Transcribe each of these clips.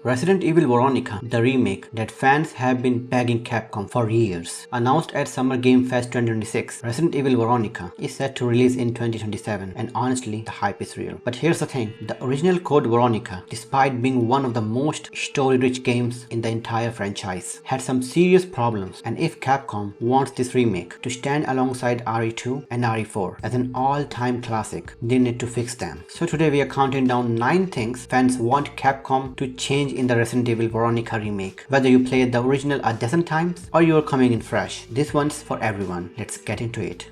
Resident Evil Veronica, the remake that fans have been begging Capcom for years. Announced at Summer Game Fest 2026, Resident Evil Veronica is set to release in 2027 and honestly, the hype is real. But here's the thing, the original Code Veronica, despite being one of the most story-rich games in the entire franchise, had some serious problems, and if Capcom wants this remake to stand alongside RE2 and RE4 as an all-time classic, they need to fix them. So today we are counting down 9 things fans want Capcom to change in the Resident Evil Veronica remake. Whether you played the original a dozen times or you are coming in fresh, this one's for everyone. Let's get into it.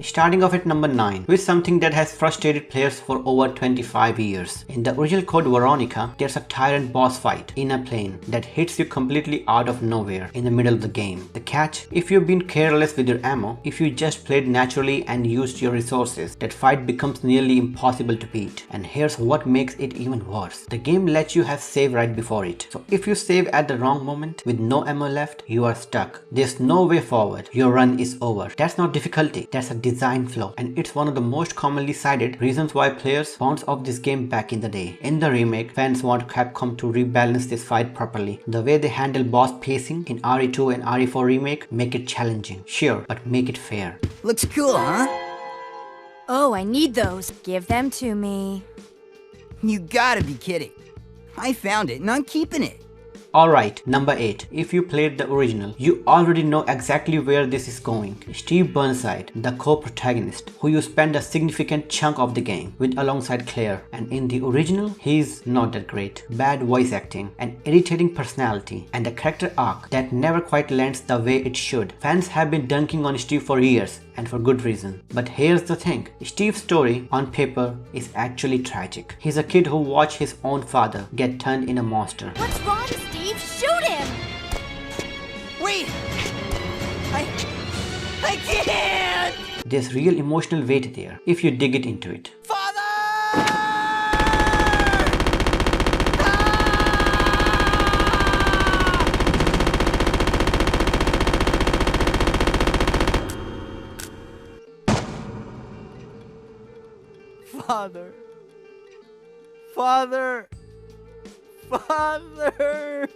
Starting off at number 9 with something that has frustrated players for over 25 years. In the original Code Veronica, there's a Tyrant boss fight in a plane that hits you completely out of nowhere in the middle of the game. The catch, if you've been careless with your ammo, if you just played naturally and used your resources, that fight becomes nearly impossible to beat. And here's what makes it even worse. The game lets you have save right before it. So if you save at the wrong moment with no ammo left, you are stuck. There's no way forward. Your run is over. That's not difficulty. That's a design flaw, and it's one of the most commonly cited reasons why players bounce off this game back in the day. In the remake, fans want Capcom to rebalance this fight properly. The way they handle boss pacing in RE2 and RE4 remake make it challenging, sure, but make it fair. Looks cool, huh? Oh, I need those. Give them to me. You gotta be kidding. I found it and I'm keeping it. Alright, number 8. If you played the original, you already know exactly where this is going. Steve Burnside, the co-protagonist, who you spend a significant chunk of the game with alongside Claire, and in the original, he's not that great. Bad voice acting, an irritating personality, and a character arc that never quite lands the way it should. Fans have been dunking on Steve for years, and for good reason. But here's the thing, Steve's story on paper is actually tragic. He's a kid who watched his own father get turned in a monster. What's wrong, Steve? Shoot him! Wait! I can't! There's real emotional weight there, if you dig it into it. Father! Father! Father! Father!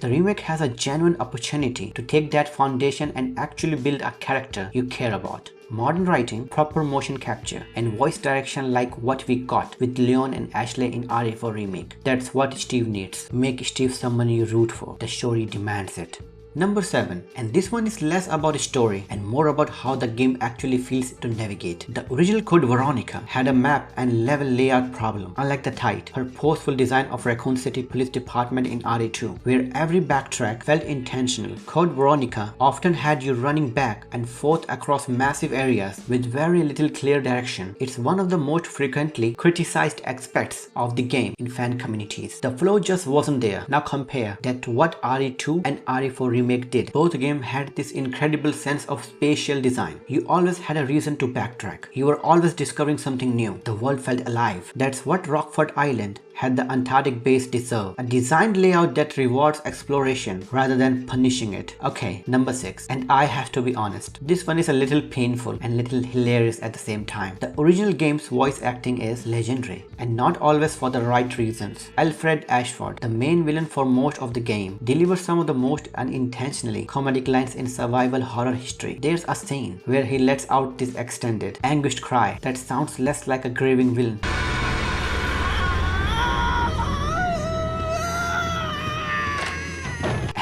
The remake has a genuine opportunity to take that foundation and actually build a character you care about. Modern writing, proper motion capture, and voice direction like what we got with Leon and Ashley in RE4 remake. That's what Steve needs. Make Steve someone you root for. The story demands it. Number 7, and this one is less about story and more about how the game actually feels to navigate. The original Code Veronica had a map and level layout problem, unlike the tight, purposeful design of Raccoon City Police Department in RE2, where every backtrack felt intentional. Code Veronica often had you running back and forth across massive areas with very little clear direction. It's one of the most frequently criticized aspects of the game in fan communities. The flow just wasn't there. Now compare that to what RE2 and RE4 remake did. Both games had this incredible sense of spatial design. You always had a reason to backtrack. You were always discovering something new. The world felt alive. That's what Rockfort Island had the Antarctic base deserve. A designed layout that rewards exploration rather than punishing it. Okay, number 6. And I have to be honest, this one is a little painful and little hilarious at the same time. The original game's voice acting is legendary, and not always for the right reasons. Alfred Ashford, the main villain for most of the game, delivers some of the most unintentionally comedic lines in survival horror history. There's a scene where he lets out this extended, anguished cry that sounds less like a grieving villain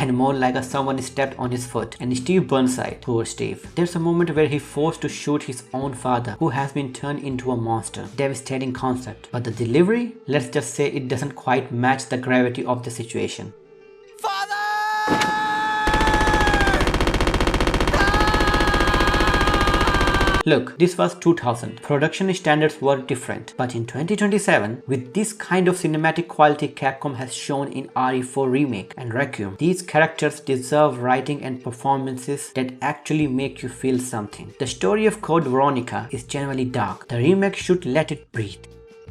and more like someone stepped on his foot. And Steve Burnside, poor Steve. There's a moment where he's forced to shoot his own father, who has been turned into a monster. Devastating concept. But the delivery? Let's just say it doesn't quite match the gravity of the situation. Father! Look, this was 2000. Production standards were different. But in 2027, with this kind of cinematic quality Capcom has shown in RE4 Remake and Requiem, these characters deserve writing and performances that actually make you feel something. The story of Code Veronica is generally dark. The remake should let it breathe.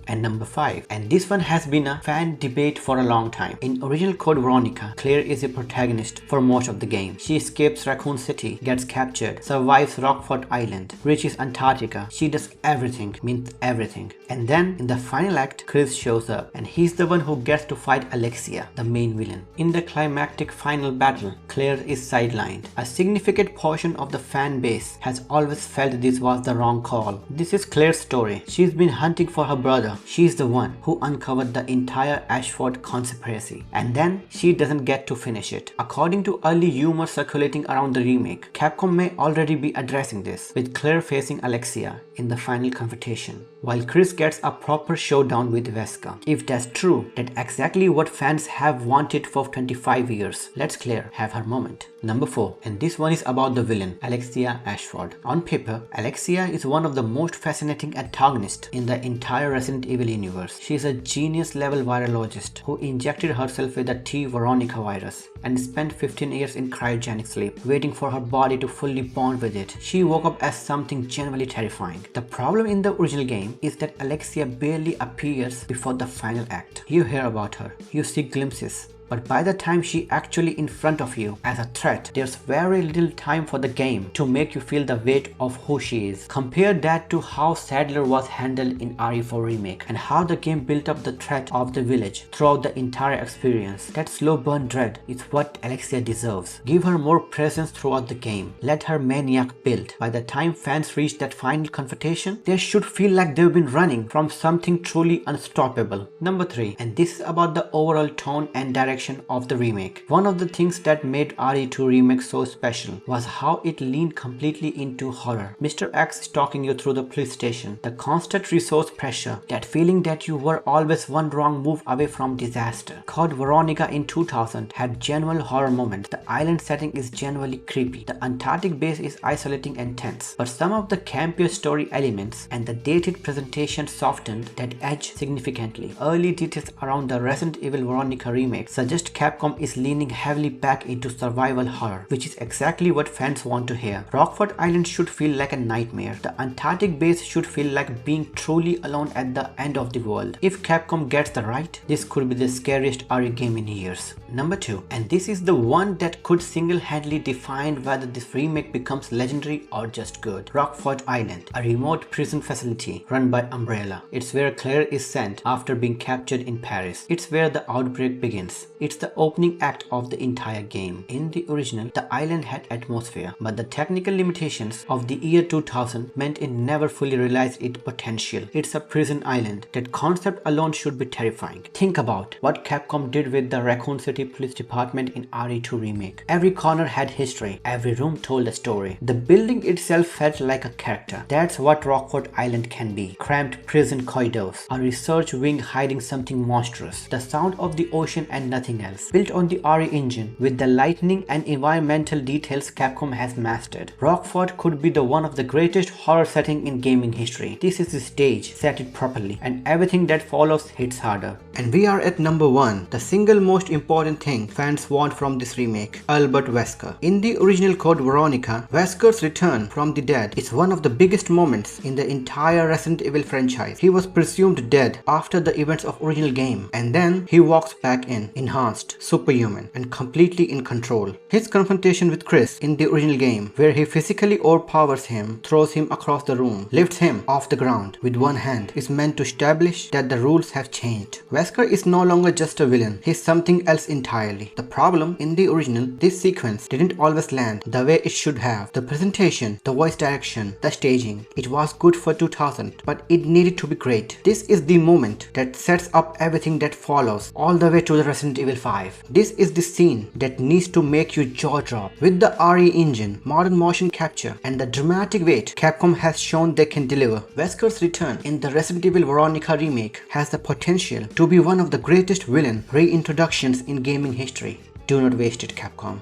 And number 5, and this one has been a fan debate for a long time. In original Code Veronica, Claire is a protagonist for most of the game. She escapes Raccoon City, gets captured, survives Rockfort Island, reaches Antarctica. She does everything, means everything. And then in the final act, Chris shows up and he's the one who gets to fight Alexia, the main villain. In the climactic final battle, Claire is sidelined. A significant portion of the fan base has always felt this was the wrong call. This is Claire's story. She's been hunting for her brother. She's the one who uncovered the entire Ashford conspiracy. And then she doesn't get to finish it. According to early humor circulating around the remake, Capcom may already be addressing this, with Claire facing Alexia in the final confrontation, while Chris gets a proper showdown with Wesker. If that's true, that's exactly what fans have wanted for 25 years. Let's Claire have her moment. Number 4, and this one is about the villain, Alexia Ashford. On paper, Alexia is one of the most fascinating antagonists in the entire Resident Evil universe. She is a genius level virologist who injected herself with the T Veronica virus and spent 15 years in cryogenic sleep, waiting for her body to fully bond with it. She woke up as something genuinely terrifying. The problem in the original game is that Alexia barely appears before the final act. You hear about her, you see glimpses, but by the time she actually in front of you as a threat, there's very little time for the game to make you feel the weight of who she is. Compare that to how Sadler was handled in RE4 Remake and how the game built up the threat of the village throughout the entire experience. That slow burn dread is what Alexia deserves. Give her more presence throughout the game. Let her maniac build. By the time fans reach that final confrontation, they should feel like they've been running from something truly unstoppable. Number 3, and this is about the overall tone and direction of the remake. One of the things that made RE2 Remake so special was how it leaned completely into horror. Mr. X stalking you through the police station, the constant resource pressure, that feeling that you were always one wrong move away from disaster. Code Veronica in 2000 had genuine horror moments. The island setting is genuinely creepy. The Antarctic base is isolating and tense, but some of the campier story elements and the dated presentation softened that edge significantly. Early details around the Resident Evil Veronica Remake suggest Capcom is leaning heavily back into survival horror, which is exactly what fans want to hear. Rockfort Island should feel like a nightmare. The Antarctic base should feel like being truly alone at the end of the world. If Capcom gets the right, this could be the scariest RE game in years. Number 2, and this is the one that could single-handedly define whether this remake becomes legendary or just good. Rockfort Island, a remote prison facility run by Umbrella. It's where Claire is sent after being captured in Paris. It's where the outbreak begins. It's the opening act of the entire game. In the original, the island had atmosphere, but the technical limitations of the year 2000 meant it never fully realized its potential. It's a prison island. That concept alone should be terrifying. Think about what Capcom did with the Raccoon City Police Department in RE2 Remake. Every corner had history. Every room told a story. The building itself felt like a character. That's what Rockfort Island can be. Cramped prison corridors, a research wing hiding something monstrous, the sound of the ocean and nothing else. Built on the RE engine with the lighting and environmental details Capcom has mastered, Rockfort could be the one of the greatest horror setting in gaming history. This is the stage, set it properly, and everything that follows hits harder. And we are at number 1, the single most important thing fans want from this remake, Albert Wesker. In the original Code Veronica, Wesker's return from the dead is one of the biggest moments in the entire Resident Evil franchise. He was presumed dead after the events of original game, and then he walks back in, enhanced, superhuman, and completely in control. His confrontation with Chris in the original game, where he physically overpowers him, throws him across the room, lifts him off the ground with one hand, is meant to establish that the rules have changed. Wesker is no longer just a villain, he's something else entirely. The problem in the original, this sequence didn't always land the way it should have. The presentation, the voice direction, the staging, it was good for 2000, but it needed to be great. This is the moment that sets up everything that follows all the way to the Resident Evil 5. This is the scene that needs to make you jaw drop. With the RE engine, modern motion capture, and the dramatic weight Capcom has shown they can deliver, Wesker's return in the Resident Evil Veronica remake has the potential to be one of the greatest villain reintroductions in gaming history. Do not waste it, Capcom.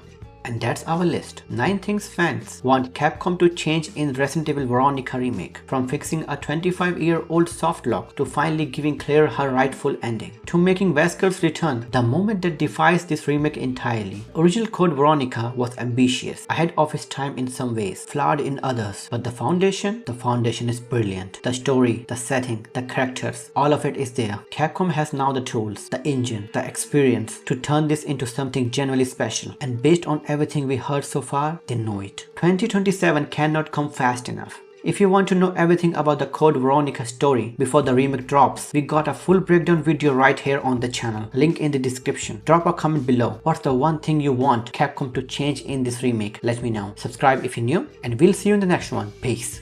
And that's our list. 9 things fans want Capcom to change in Resident Evil Veronica Remake. From fixing a 25-year-old softlock to finally giving Claire her rightful ending, to making Wesker's return the moment that defies this remake entirely. Original Code Veronica was ambitious, ahead of its time in some ways, flawed in others, but the foundation is brilliant. The story, the setting, the characters, all of it is there. Capcom has now the tools, the engine, the experience to turn this into something genuinely special, and based on everything we heard so far, they know it. 2027 cannot come fast enough. If you want to know everything about the Code Veronica story before the remake drops, we got a full breakdown video right here on the channel, link in the description. Drop a comment below. What's the one thing you want Capcom to change in this remake? Let me know. Subscribe if you're new, and we'll see you in the next one. Peace.